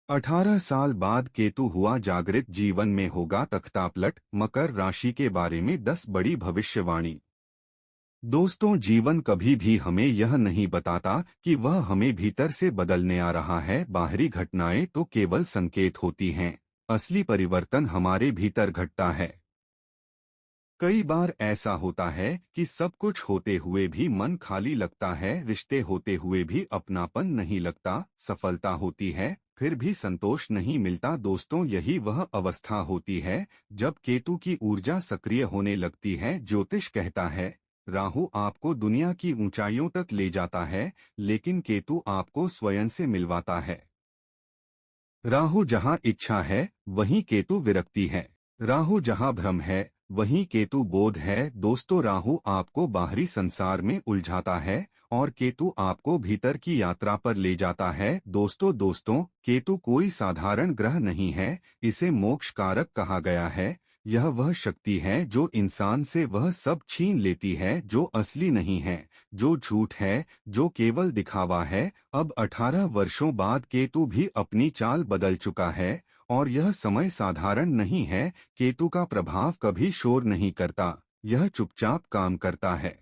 18 साल बाद केतु हुआ जागृत, जीवन में होगा तख्तापलट। मकर राशि के बारे में 10 बड़ी भविष्यवाणी। दोस्तों, जीवन कभी भी हमें यह नहीं बताता कि वह हमें भीतर से बदलने आ रहा है। बाहरी घटनाएं तो केवल संकेत होती हैं, असली परिवर्तन हमारे भीतर घटता है। कई बार ऐसा होता है कि सब कुछ होते हुए भी मन खाली लगता है, रिश्ते होते हुए भी अपनापन नहीं लगता, सफलता होती है फिर भी संतोष नहीं मिलता। दोस्तों, यही वह अवस्था होती है जब केतु की ऊर्जा सक्रिय होने लगती है। ज्योतिष कहता है, राहु आपको दुनिया की ऊंचाइयों तक ले जाता है, लेकिन केतु आपको स्वयं से मिलवाता है। राहु जहाँ इच्छा है वहीं केतु विरक्ति है। राहु जहाँ भ्रम है वहीं केतु बोध है। दोस्तों, राहु आपको बाहरी संसार में उलझाता है और केतु आपको भीतर की यात्रा पर ले जाता है। दोस्तों, केतु कोई साधारण ग्रह नहीं है, इसे मोक्ष कारक कहा गया है। यह वह शक्ति है जो इंसान से वह सब छीन लेती है जो असली नहीं है, जो झूठ है, जो केवल दिखावा है। अब 18 वर्षों बाद केतु भी अपनी चाल बदल चुका है और यह समय साधारण नहीं है। केतु का प्रभाव कभी शोर नहीं करता, यह चुपचाप काम करता है।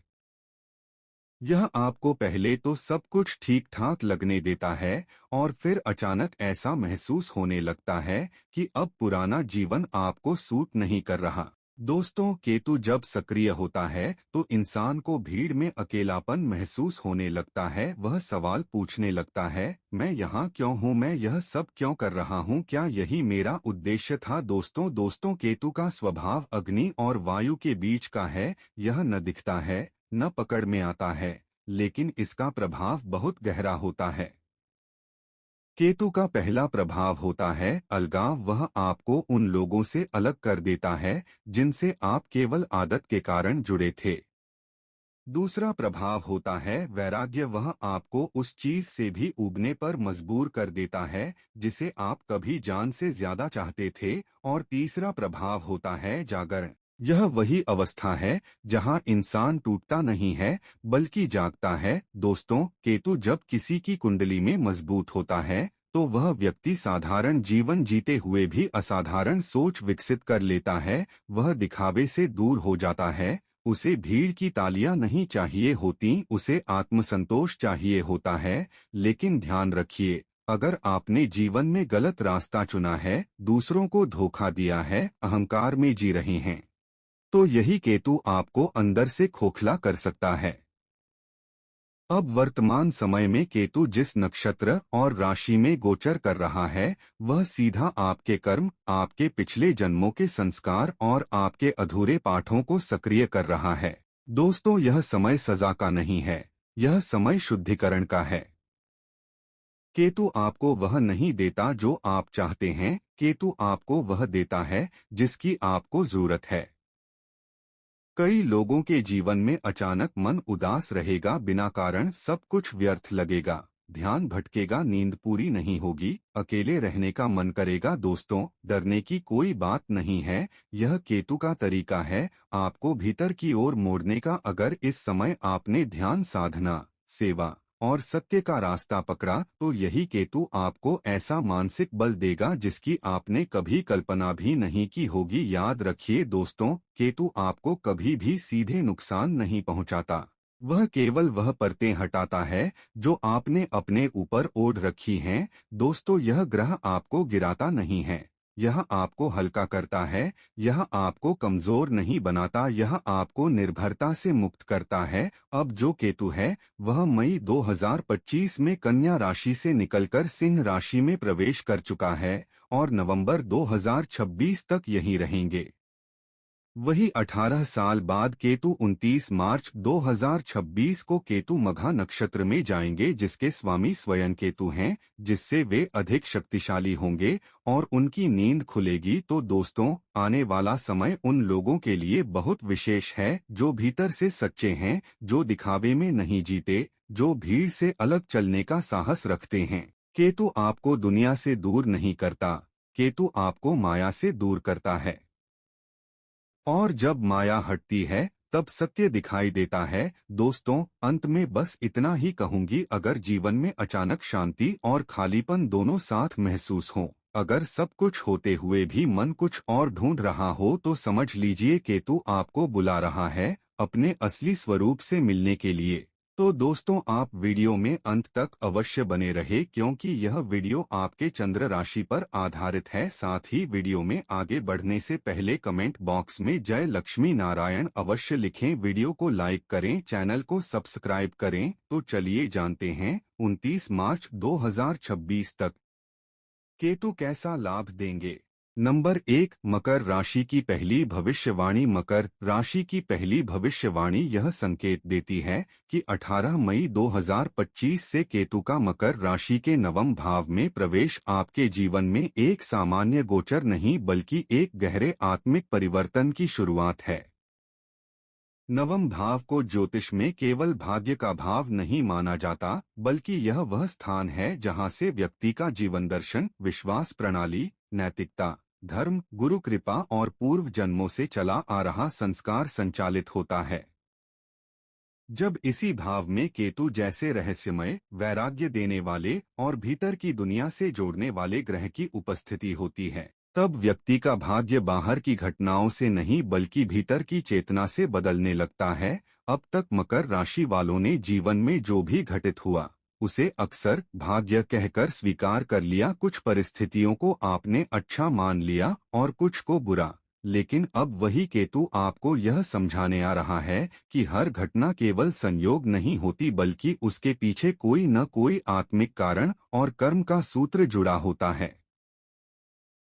यह आपको पहले तो सब कुछ ठीक ठाक लगने देता है और फिर अचानक ऐसा महसूस होने लगता है कि अब पुराना जीवन आपको सूट नहीं कर रहा। दोस्तों, केतु जब सक्रिय होता है तो इंसान को भीड़ में अकेलापन महसूस होने लगता है। वह सवाल पूछने लगता है, मैं यहाँ क्यों हूँ, मैं यह सब क्यों कर रहा हूँ, क्या यही मेरा उद्देश्य था। दोस्तों, केतु का स्वभाव अग्नि और वायु के बीच का है। यह न दिखता है न पकड़ में आता है, लेकिन इसका प्रभाव बहुत गहरा होता है। केतु का पहला प्रभाव होता है अलगाव। वह आपको उन लोगों से अलग कर देता है जिनसे आप केवल आदत के कारण जुड़े थे। दूसरा प्रभाव होता है वैराग्य। वह आपको उस चीज से भी उबने पर मजबूर कर देता है जिसे आप कभी जान से ज्यादा चाहते थे। और तीसरा प्रभाव होता है जागरण। यह वही अवस्था है जहां इंसान टूटता नहीं है बल्कि जागता है। दोस्तों, केतु जब किसी की कुंडली में मजबूत होता है तो वह व्यक्ति साधारण जीवन जीते हुए भी असाधारण सोच विकसित कर लेता है। वह दिखावे से दूर हो जाता है। उसे भीड़ की तालियां नहीं चाहिए होती, उसे आत्मसंतोष चाहिए होता है। लेकिन ध्यान रखिए, अगर आपने जीवन में गलत रास्ता चुना है, दूसरों को धोखा दिया है, अहंकार में जी रहे हैं, तो यही केतु आपको अंदर से खोखला कर सकता है। अब वर्तमान समय में केतु जिस नक्षत्र और राशि में गोचर कर रहा है वह सीधा आपके कर्म, आपके पिछले जन्मों के संस्कार और आपके अधूरे पाठों को सक्रिय कर रहा है। दोस्तों, यह समय सजा का नहीं है, यह समय शुद्धिकरण का है। केतु आपको वह नहीं देता जो आप चाहते हैं, केतु आपको वह देता है जिसकी आपको जरूरत है। कई लोगों के जीवन में अचानक मन उदास रहेगा, बिना कारण सब कुछ व्यर्थ लगेगा, ध्यान भटकेगा, नींद पूरी नहीं होगी, अकेले रहने का मन करेगा। दोस्तों, डरने की कोई बात नहीं है, यह केतु का तरीका है आपको भीतर की ओर मोड़ने का। अगर इस समय आपने ध्यान, साधना, सेवा और सत्य का रास्ता पकड़ा तो यही केतु आपको ऐसा मानसिक बल देगा जिसकी आपने कभी कल्पना भी नहीं की होगी। याद रखिए दोस्तों, केतु आपको कभी भी सीधे नुकसान नहीं पहुंचाता। वह केवल वह परतें हटाता है जो आपने अपने ऊपर ओढ़ रखी हैं। दोस्तों, यह ग्रह आपको गिराता नहीं है, यह आपको हल्का करता है। यह आपको कमजोर नहीं बनाता, यह आपको निर्भरता से मुक्त करता है। अब जो केतु है वह मई 2025 में कन्या राशि से निकलकर सिंह राशि में प्रवेश कर चुका है और नवंबर 2026 तक यहीं रहेंगे। वही 18 साल बाद केतु 29 मार्च 2026 को केतु मघा नक्षत्र में जाएंगे, जिसके स्वामी स्वयं केतु हैं, जिससे वे अधिक शक्तिशाली होंगे और उनकी नींद खुलेगी। तो दोस्तों, आने वाला समय उन लोगों के लिए बहुत विशेष है जो भीतर से सच्चे हैं, जो दिखावे में नहीं जीते, जो भीड़ से अलग चलने का साहस रखते हैं। केतु आपको दुनिया से दूर नहीं करता, केतु आपको माया से दूर करता है। और जब माया हटती है तब सत्य दिखाई देता है। दोस्तों, अंत में बस इतना ही कहूंगी, अगर जीवन में अचानक शांति और खालीपन दोनों साथ महसूस हो, अगर सब कुछ होते हुए भी मन कुछ और ढूंढ रहा हो, तो समझ लीजिए केतु आपको बुला रहा है अपने असली स्वरूप से मिलने के लिए। तो दोस्तों, आप वीडियो में अंत तक अवश्य बने रहे, क्योंकि यह वीडियो आपके चंद्र राशि पर आधारित है। साथ ही वीडियो में आगे बढ़ने से पहले कमेंट बॉक्स में जय लक्ष्मी नारायण अवश्य लिखें, वीडियो को लाइक करें, चैनल को सब्सक्राइब करें। तो चलिए जानते हैं 29 मार्च 2026 तक केतु कैसा लाभ देंगे। नंबर 1, मकर राशि की पहली भविष्यवाणी। मकर राशि की पहली भविष्यवाणी यह संकेत देती है कि 18 मई 2025 से केतु का मकर राशि के नवम भाव में प्रवेश आपके जीवन में एक सामान्य गोचर नहीं, बल्कि एक गहरे आत्मिक परिवर्तन की शुरुआत है। नवम भाव को ज्योतिष में केवल भाग्य का भाव नहीं माना जाता, बल्कि यह वह स्थान है जहां से व्यक्ति का जीवन दर्शन, विश्वास प्रणाली, नैतिकता, धर्म, गुरु कृपा और पूर्व जन्मों से चला आ रहा संस्कार संचालित होता है। जब इसी भाव में केतु जैसे रहस्यमय, वैराग्य देने वाले और भीतर की दुनिया से जोड़ने वाले ग्रह की उपस्थिति होती है, तब व्यक्ति का भाग्य बाहर की घटनाओं से नहीं, बल्कि भीतर की चेतना से बदलने लगता है। अब तक मकर राशि वालों ने जीवन में जो भी घटित हुआ, उसे अक्सर भाग्य कहकर स्वीकार कर लिया। कुछ परिस्थितियों को आपने अच्छा मान लिया और कुछ को बुरा। लेकिन अब वही केतु आपको यह समझाने आ रहा है कि हर घटना केवल संयोग नहीं होती, बल्कि उसके पीछे कोई न कोई आत्मिक कारण और कर्म का सूत्र जुड़ा होता है।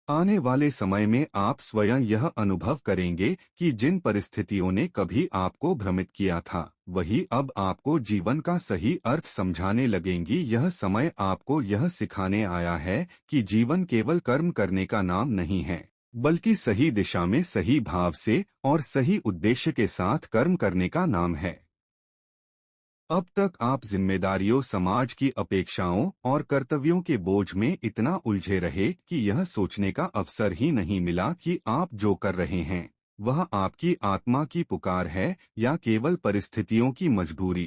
आने वाले समय में आप स्वयं यह अनुभव करेंगे कि जिन परिस्थितियों ने कभी आपको भ्रमित किया था, वही अब आपको जीवन का सही अर्थ समझाने लगेंगी। यह समय आपको यह सिखाने आया है कि जीवन केवल कर्म करने का नाम नहीं है, बल्कि सही दिशा में, सही भाव से और सही उद्देश्य के साथ कर्म करने का नाम है। अब तक आप जिम्मेदारियों, समाज की अपेक्षाओं और कर्तव्यों के बोझ में इतना उलझे रहे कि यह सोचने का अवसर ही नहीं मिला कि आप जो कर रहे हैं वह आपकी आत्मा की पुकार है या केवल परिस्थितियों की मजबूरी।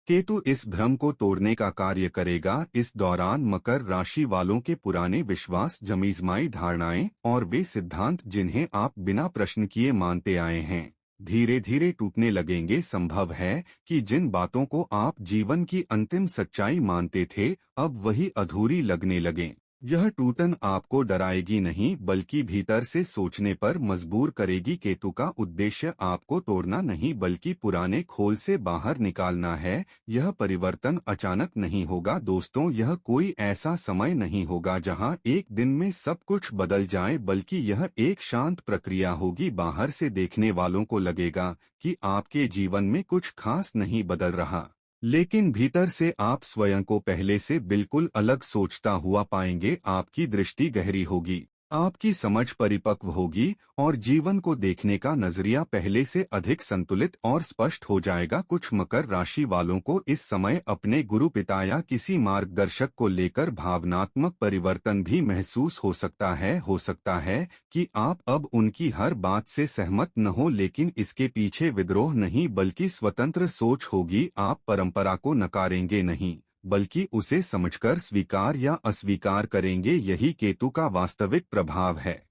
केतु इस भ्रम को तोड़ने का कार्य करेगा। इस दौरान मकर राशि वालों के पुराने विश्वास, जमीजमाई धारणाएं और वे सिद्धांत जिन्हें आप बिना प्रश्न किए मानते आए हैं, धीरे धीरे टूटने लगेंगे। संभव है कि जिन बातों को आप जीवन की अंतिम सच्चाई मानते थे, अब वही अधूरी लगने लगें। यह टूटन आपको डराएगी नहीं, बल्कि भीतर से सोचने पर मजबूर करेगी। केतु का उद्देश्य आपको तोड़ना नहीं, बल्कि पुराने खोल से बाहर निकालना है। यह परिवर्तन अचानक नहीं होगा दोस्तों, यह कोई ऐसा समय नहीं होगा जहां एक दिन में सब कुछ बदल जाए, बल्कि यह एक शांत प्रक्रिया होगी। बाहर से देखने वालों को लगेगा कि आपके जीवन में कुछ खास नहीं बदल रहा, लेकिन भीतर से आप स्वयं को पहले से बिल्कुल अलग सोचता हुआ पाएंगे। आपकी दृष्टि गहरी होगी, आपकी समझ परिपक्व होगी और जीवन को देखने का नजरिया पहले से अधिक संतुलित और स्पष्ट हो जाएगा। कुछ मकर राशि वालों को इस समय अपने गुरु, पिता या किसी मार्गदर्शक को लेकर भावनात्मक परिवर्तन भी महसूस हो सकता है। हो सकता है कि आप अब उनकी हर बात से सहमत न हो, लेकिन इसके पीछे विद्रोह नहीं, बल्कि स्वतंत्र सोच होगी। आप परंपरा को नकारेंगे नहीं, बल्कि उसे समझकर स्वीकार या अस्वीकार करेंगे। यही केतु का वास्तविक प्रभाव है।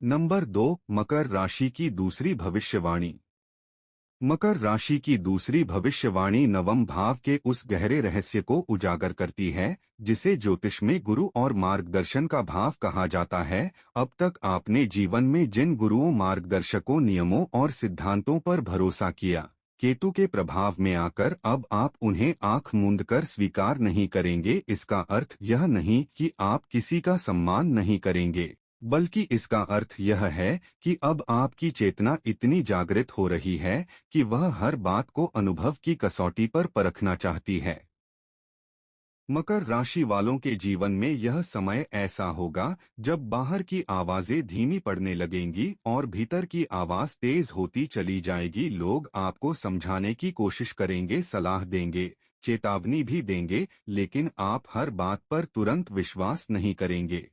नंबर 2, मकर राशि की दूसरी भविष्यवाणी। मकर राशि की दूसरी भविष्यवाणी नवम भाव के उस गहरे रहस्य को उजागर करती है जिसे ज्योतिष में गुरु और मार्गदर्शन का भाव कहा जाता है। अब तक आपने जीवन में जिन गुरुओं, मार्गदर्शकों, नियमों और सिद्धांतों पर भरोसा किया, केतु के प्रभाव में आकर अब आप उन्हें आंख मूंद कर स्वीकार नहीं करेंगे। इसका अर्थ यह नहीं कि आप किसी का सम्मान नहीं करेंगे, बल्कि इसका अर्थ यह है कि अब आपकी चेतना इतनी जागृत हो रही है कि वह हर बात को अनुभव की कसौटी पर परखना चाहती है। मकर राशि वालों के जीवन में यह समय ऐसा होगा जब बाहर की आवाजें धीमी पड़ने लगेंगी और भीतर की आवाज तेज होती चली जाएगी। लोग आपको समझाने की कोशिश करेंगे, सलाह देंगे, चेतावनी भी देंगे, लेकिन आप हर बात पर तुरंत विश्वास नहीं करेंगे।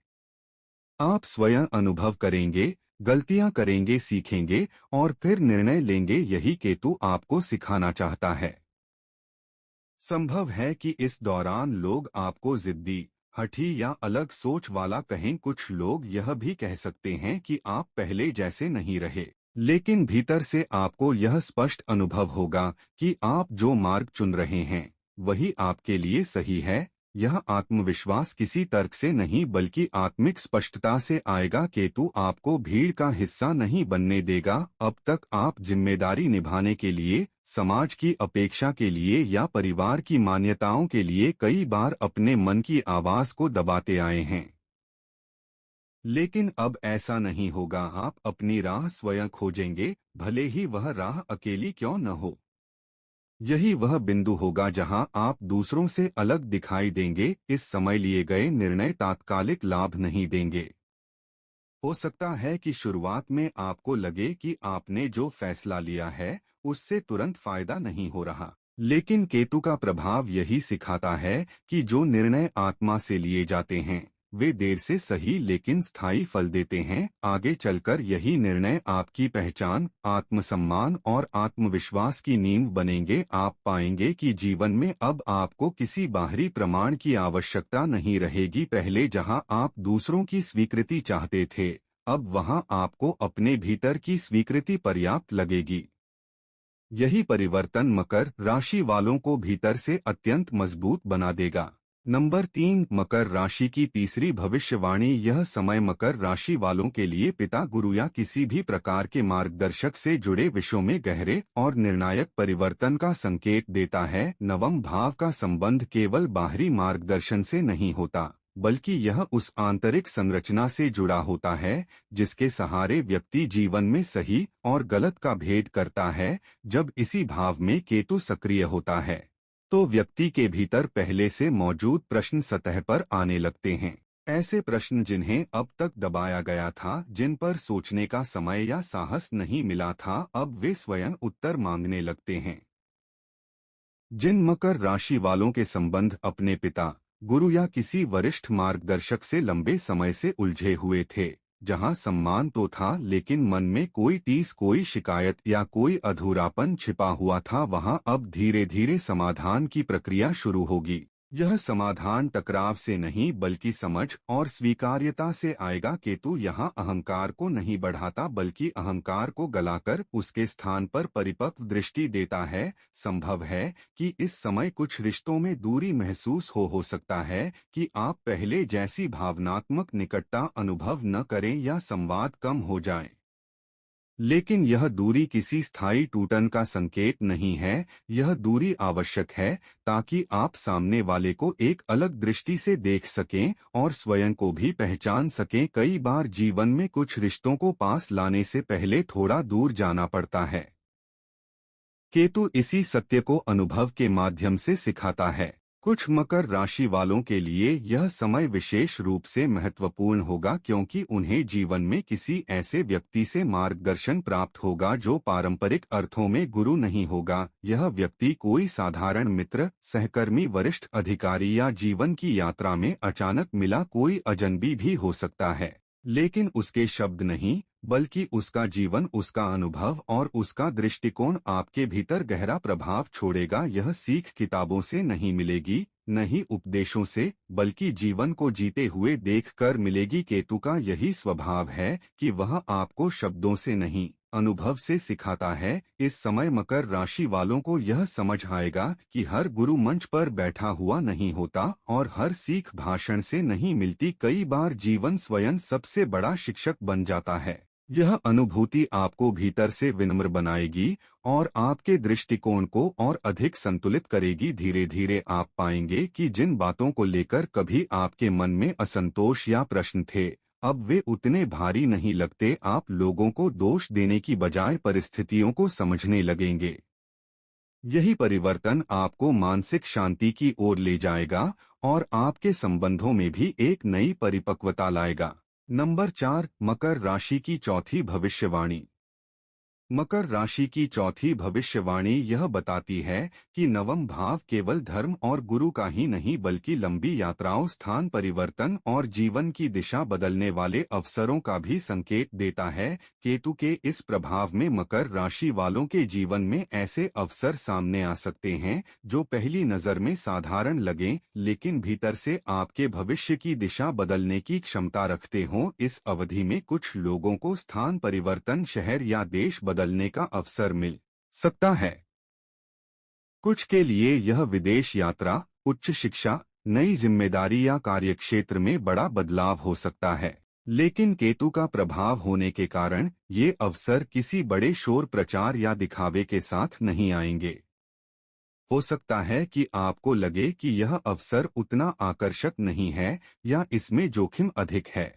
आप स्वयं अनुभव करेंगे, गलतियां करेंगे, सीखेंगे और फिर निर्णय लेंगे, यही केतु आपको सिखाना चाहता है। संभव है कि इस दौरान लोग आपको जिद्दी, हठी या अलग सोच वाला कहें। कुछ लोग यह भी कह सकते हैं कि आप पहले जैसे नहीं रहे, लेकिन भीतर से आपको यह स्पष्ट अनुभव होगा कि आप जो मार्ग चुन रहे हैं वही आपके लिए सही है। यह आत्मविश्वास किसी तर्क से नहीं बल्कि आत्मिक स्पष्टता से आएगा। केतु आपको भीड़ का हिस्सा नहीं बनने देगा। अब तक आप जिम्मेदारी निभाने के लिए, समाज की अपेक्षा के लिए या परिवार की मान्यताओं के लिए कई बार अपने मन की आवाज को दबाते आए हैं, लेकिन अब ऐसा नहीं होगा। आप अपनी राह स्वयं खोजेंगे, भले ही वह राह अकेली क्यों न हो। यही वह बिंदु होगा जहां आप दूसरों से अलग दिखाई देंगे। इस समय लिए गए निर्णय तात्कालिक लाभ नहीं देंगे। हो सकता है कि शुरुआत में आपको लगे कि आपने जो फैसला लिया है उससे तुरंत फायदा नहीं हो रहा, लेकिन केतु का प्रभाव यही सिखाता है कि जो निर्णय आत्मा से लिए जाते हैं वे देर से सही लेकिन स्थायी फल देते हैं। आगे चलकर यही निर्णय आपकी पहचान, आत्मसम्मान और आत्मविश्वास की नींव बनेंगे। आप पाएंगे कि जीवन में अब आपको किसी बाहरी प्रमाण की आवश्यकता नहीं रहेगी। पहले जहां आप दूसरों की स्वीकृति चाहते थे, अब वहां आपको अपने भीतर की स्वीकृति पर्याप्त लगेगी। यही परिवर्तन मकर राशि वालों को भीतर से अत्यंत मजबूत बना देगा। नंबर 3, मकर राशि की तीसरी भविष्यवाणी। यह समय मकर राशि वालों के लिए पिता, गुरु या किसी भी प्रकार के मार्गदर्शक से जुड़े विषयों में गहरे और निर्णायक परिवर्तन का संकेत देता है। नवम भाव का संबंध केवल बाहरी मार्गदर्शन से नहीं होता, बल्कि यह उस आंतरिक संरचना से जुड़ा होता है जिसके सहारे व्यक्ति जीवन में सही और गलत का भेद करता है। जब इसी भाव में केतु सक्रिय होता है तो व्यक्ति के भीतर पहले से मौजूद प्रश्न सतह पर आने लगते हैं। ऐसे प्रश्न जिन्हें अब तक दबाया गया था, जिन पर सोचने का समय या साहस नहीं मिला था, अब वे स्वयं उत्तर मांगने लगते हैं। जिन मकर राशि वालों के संबंध अपने पिता, गुरु या किसी वरिष्ठ मार्गदर्शक से लंबे समय से उलझे हुए थे, जहां सम्मान तो था लेकिन मन में कोई टीस, कोई शिकायत या कोई अधूरापन छिपा हुआ था, वहां अब धीरे धीरे समाधान की प्रक्रिया शुरू होगी। यह समाधान टकराव से नहीं बल्कि समझ और स्वीकार्यता से आएगा। केतु यहाँ अहंकार को नहीं बढ़ाता बल्कि अहंकार को गलाकर उसके स्थान पर परिपक्व दृष्टि देता है। संभव है कि इस समय कुछ रिश्तों में दूरी महसूस हो सकता है कि आप पहले जैसी भावनात्मक निकटता अनुभव न करें या संवाद कम हो जाए, लेकिन यह दूरी किसी स्थायी टूटन का संकेत नहीं है। यह दूरी आवश्यक है ताकि आप सामने वाले को एक अलग दृष्टि से देख सकें और स्वयं को भी पहचान सकें। कई बार जीवन में कुछ रिश्तों को पास लाने से पहले थोड़ा दूर जाना पड़ता है। केतु इसी सत्य को अनुभव के माध्यम से सिखाता है। कुछ मकर राशि वालों के लिए यह समय विशेष रूप से महत्वपूर्ण होगा क्योंकि उन्हें जीवन में किसी ऐसे व्यक्ति से मार्गदर्शन प्राप्त होगा जो पारंपरिक अर्थों में गुरु नहीं होगा। यह व्यक्ति कोई साधारण मित्र, सहकर्मी, वरिष्ठ अधिकारी या जीवन की यात्रा में अचानक मिला कोई अजनबी भी हो सकता है, लेकिन उसके शब्द नहीं बल्कि उसका जीवन, उसका अनुभव और उसका दृष्टिकोण आपके भीतर गहरा प्रभाव छोड़ेगा। यह सीख किताबों से नहीं मिलेगी, न ही उपदेशों से, बल्कि जीवन को जीते हुए देखकर मिलेगी। केतु का यही स्वभाव है कि वह आपको शब्दों से नहीं, अनुभव से सिखाता है। इस समय मकर राशि वालों को यह समझ आएगा कि हर गुरु मंच पर बैठा हुआ नहीं होता और हर सीख भाषण से नहीं मिलती। कई बार जीवन स्वयं सबसे बड़ा शिक्षक बन जाता है। यह अनुभूति आपको भीतर से विनम्र बनाएगी और आपके दृष्टिकोण को और अधिक संतुलित करेगी। धीरे धीरे आप पाएंगे कि जिन बातों को लेकर कभी आपके मन में असंतोष या प्रश्न थे, अब वे उतने भारी नहीं लगते। आप लोगों को दोष देने की बजाय परिस्थितियों को समझने लगेंगे। यही परिवर्तन आपको मानसिक शांति की ओर ले जाएगा और आपके संबंधों में भी एक नई परिपक्वता लाएगा। नंबर 4, मकर राशि की चौथी भविष्यवाणी। मकर राशि की चौथी भविष्यवाणी यह बताती है कि नवम भाव केवल धर्म और गुरु का ही नहीं बल्कि लंबी यात्राओं, स्थान परिवर्तन और जीवन की दिशा बदलने वाले अवसरों का भी संकेत देता है। केतु के इस प्रभाव में मकर राशि वालों के जीवन में ऐसे अवसर सामने आ सकते हैं जो पहली नजर में साधारण लगें, लेकिन भीतर से आपके भविष्य की दिशा बदलने की क्षमता रखते हों। इस अवधि में कुछ लोगों को स्थान परिवर्तन, शहर या देश बदलने का अवसर मिल सकता है। कुछ के लिए यह विदेश यात्रा, उच्च शिक्षा, नई जिम्मेदारी या कार्यक्षेत्र में बड़ा बदलाव हो सकता है। लेकिन केतु का प्रभाव होने के कारण ये अवसर किसी बड़े शोर, प्रचार या दिखावे के साथ नहीं आएंगे। हो सकता है कि आपको लगे कि यह अवसर उतना आकर्षक नहीं है या इसमें जोखिम अधिक है।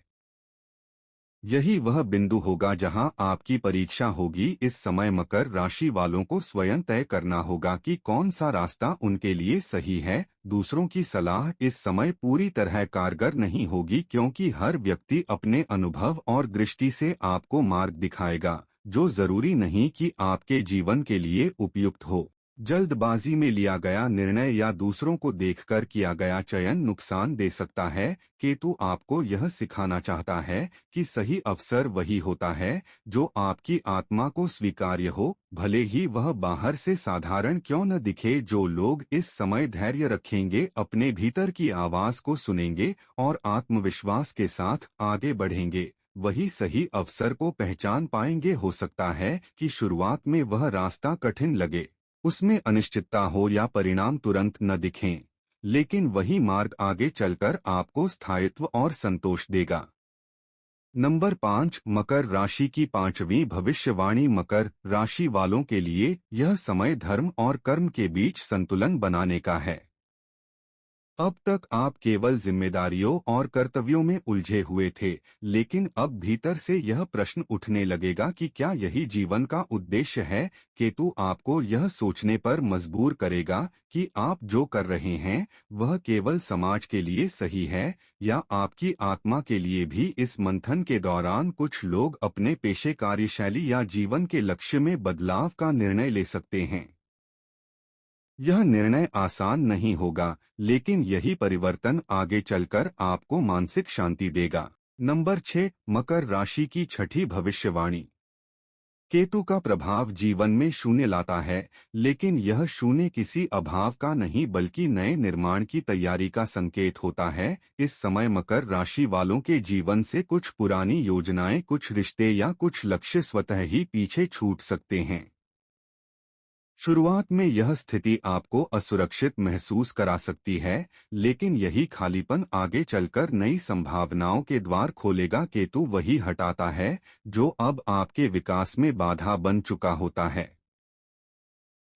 यही वह बिंदु होगा जहां आपकी परीक्षा होगी। इस समय मकर राशि वालों को स्वयं तय करना होगा कि कौन सा रास्ता उनके लिए सही है। दूसरों की सलाह इस समय पूरी तरह कारगर नहीं होगी, क्योंकि हर व्यक्ति अपने अनुभव और दृष्टि से आपको मार्ग दिखाएगा, जो जरूरी नहीं कि आपके जीवन के लिए उपयुक्त हो। जल्दबाजी में लिया गया निर्णय या दूसरों को देखकर किया गया चयन नुकसान दे सकता है। केतु आपको यह सिखाना चाहता है कि सही अवसर वही होता है जो आपकी आत्मा को स्वीकार्य हो, भले ही वह बाहर से साधारण क्यों न दिखे। जो लोग इस समय धैर्य रखेंगे, अपने भीतर की आवाज को सुनेंगे और आत्मविश्वास के साथ आगे बढ़ेंगे, वही सही अवसर को पहचान पाएंगे। हो सकता है कि शुरुआत में वह रास्ता कठिन लगे, उसमें अनिश्चितता हो या परिणाम तुरंत न दिखें, लेकिन वही मार्ग आगे चलकर आपको स्थायित्व और संतोष देगा। नंबर 5, मकर राशि की पांचवी भविष्यवाणी। मकर राशि वालों के लिए यह समय धर्म और कर्म के बीच संतुलन बनाने का है। अब तक आप केवल जिम्मेदारियों और कर्तव्यों में उलझे हुए थे, लेकिन अब भीतर से यह प्रश्न उठने लगेगा कि क्या यही जीवन का उद्देश्य है। केतु आपको यह सोचने पर मजबूर करेगा कि आप जो कर रहे हैं वह केवल समाज के लिए सही है या आपकी आत्मा के लिए भी। इस मंथन के दौरान कुछ लोग अपने पेशे, कार्यशैली या जीवन के लक्ष्य में बदलाव का निर्णय ले सकते हैं। यह निर्णय आसान नहीं होगा, लेकिन यही परिवर्तन आगे चलकर आपको मानसिक शांति देगा। नंबर 6, मकर राशि की छठी भविष्यवाणी। केतु का प्रभाव जीवन में शून्य लाता है, लेकिन यह शून्य किसी अभाव का नहीं बल्कि नए निर्माण की तैयारी का संकेत होता है। इस समय मकर राशि वालों के जीवन से कुछ पुरानी योजनाएं, कुछ रिश्ते या कुछ लक्ष्य स्वतः ही पीछे छूट सकते हैं। शुरुआत में यह स्थिति आपको असुरक्षित महसूस करा सकती है, लेकिन यही खालीपन आगे चलकर नई संभावनाओं के द्वार खोलेगा। केतु वही हटाता है जो अब आपके विकास में बाधा बन चुका होता है।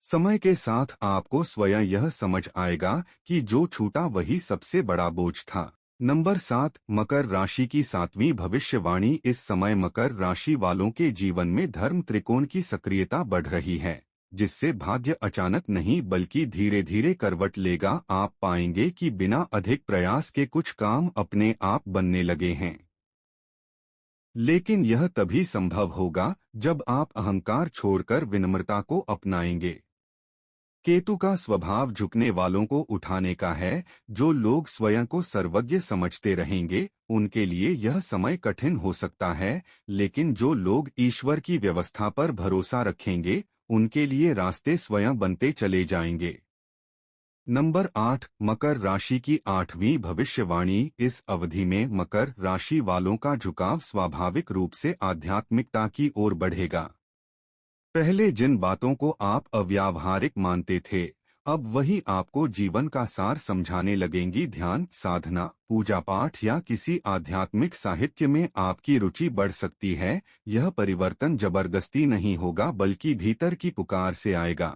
समय के साथ आपको स्वयं यह समझ आएगा कि जो छूटा वही सबसे बड़ा बोझ था। नंबर 7, मकर राशि की सातवीं भविष्यवाणी। इस समय मकर राशि वालों के जीवन में धर्म त्रिकोण की सक्रियता बढ़ रही है, जिससे भाग्य अचानक नहीं बल्कि धीरे धीरे करवट लेगा। आप पाएंगे कि बिना अधिक प्रयास के कुछ काम अपने आप बनने लगे हैं, लेकिन यह तभी संभव होगा जब आप अहंकार छोड़कर विनम्रता को अपनाएंगे। केतु का स्वभाव झुकने वालों को उठाने का है। जो लोग स्वयं को सर्वज्ञ समझते रहेंगे उनके लिए यह समय कठिन हो सकता है, लेकिन जो लोग ईश्वर की व्यवस्था पर भरोसा रखेंगे उनके लिए रास्ते स्वयं बनते चले जाएंगे। नंबर 8, मकर राशि की आठवीं भविष्यवाणी। इस अवधि में मकर राशि वालों का झुकाव स्वाभाविक रूप से आध्यात्मिकता की ओर बढ़ेगा। पहले जिन बातों को आप अव्यावहारिक मानते थे, अब वही आपको जीवन का सार समझाने लगेंगी। ध्यान, साधना, पूजा पाठ या किसी आध्यात्मिक साहित्य में आपकी रुचि बढ़ सकती है। यह परिवर्तन जबरदस्ती नहीं होगा बल्कि भीतर की पुकार से आएगा।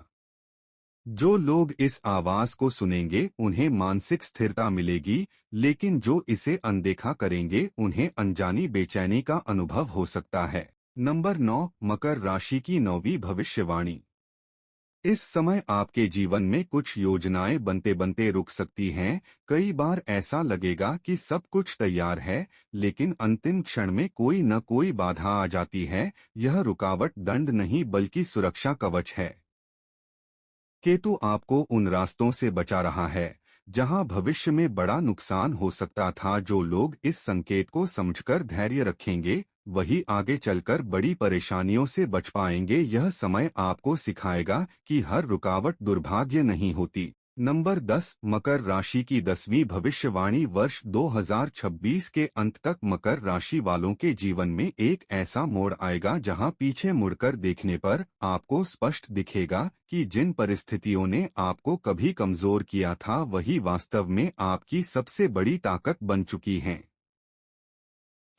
जो लोग इस आवाज को सुनेंगे उन्हें मानसिक स्थिरता मिलेगी, लेकिन जो इसे अनदेखा करेंगे उन्हें अनजानी बेचैनी का अनुभव हो सकता है। नंबर 9, मकर राशि की नौवीं भविष्यवाणी। इस समय आपके जीवन में कुछ योजनाएं बनते बनते रुक सकती हैं। कई बार ऐसा लगेगा कि सब कुछ तैयार है, लेकिन अंतिम क्षण में कोई न कोई बाधा आ जाती है। यह रुकावट दंड नहीं बल्कि सुरक्षा कवच है। केतु आपको उन रास्तों से बचा रहा है जहां भविष्य में बड़ा नुकसान हो सकता था। जो लोग इस संकेत को समझकर धैर्य रखेंगे, वही आगे चलकर बड़ी परेशानियों से बच पाएंगे। यह समय आपको सिखाएगा कि हर रुकावट दुर्भाग्य नहीं होती। नंबर 10, मकर राशि की 10वीं भविष्यवाणी। वर्ष 2026 के अंत तक मकर राशि वालों के जीवन में एक ऐसा मोड़ आएगा जहां पीछे मुड़कर देखने पर आपको स्पष्ट दिखेगा कि जिन परिस्थितियों ने आपको कभी कमजोर किया था, वही वास्तव में आपकी सबसे बड़ी ताकत बन चुकी हैं।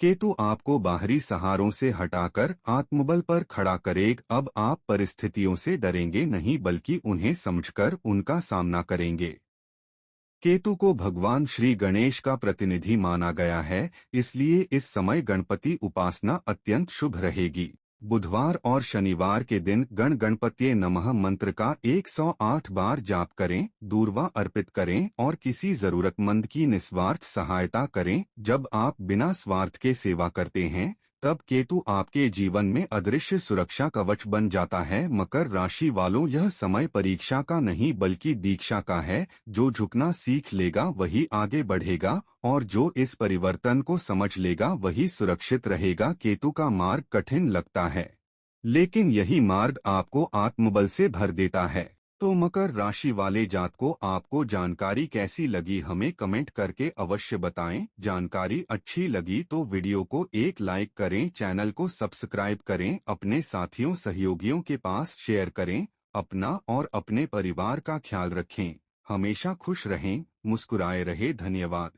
केतु आपको बाहरी सहारों से हटाकर आत्मबल पर खड़ा करेगा। अब आप परिस्थितियों से डरेंगे नहीं बल्कि उन्हें समझकर उनका सामना करेंगे। केतु को भगवान श्री गणेश का प्रतिनिधि माना गया है, इसलिए इस समय गणपति उपासना अत्यंत शुभ रहेगी। बुधवार और शनिवार के दिन गण गणपत्ये नमः मंत्र का 108 बार जाप करें, दूर्वा अर्पित करें और किसी जरूरतमंद की निस्वार्थ सहायता करें। जब आप बिना स्वार्थ के सेवा करते हैं, तब केतु आपके जीवन में अदृश्य सुरक्षा कवच बन जाता है। मकर राशि वालों, यह समय परीक्षा का नहीं बल्कि दीक्षा का है। जो झुकना सीख लेगा वही आगे बढ़ेगा, और जो इस परिवर्तन को समझ लेगा वही सुरक्षित रहेगा। केतु का मार्ग कठिन लगता है, लेकिन यही मार्ग आपको आत्मबल से भर देता है। तो मकर राशि वाले जातकों, आपको जानकारी कैसी लगी हमें कमेंट करके अवश्य बताएं। जानकारी अच्छी लगी तो वीडियो को एक लाइक करें, चैनल को सब्सक्राइब करें, अपने साथियों सहयोगियों के पास शेयर करें। अपना और अपने परिवार का ख्याल रखें। हमेशा खुश रहें, मुस्कुराए रहे। धन्यवाद।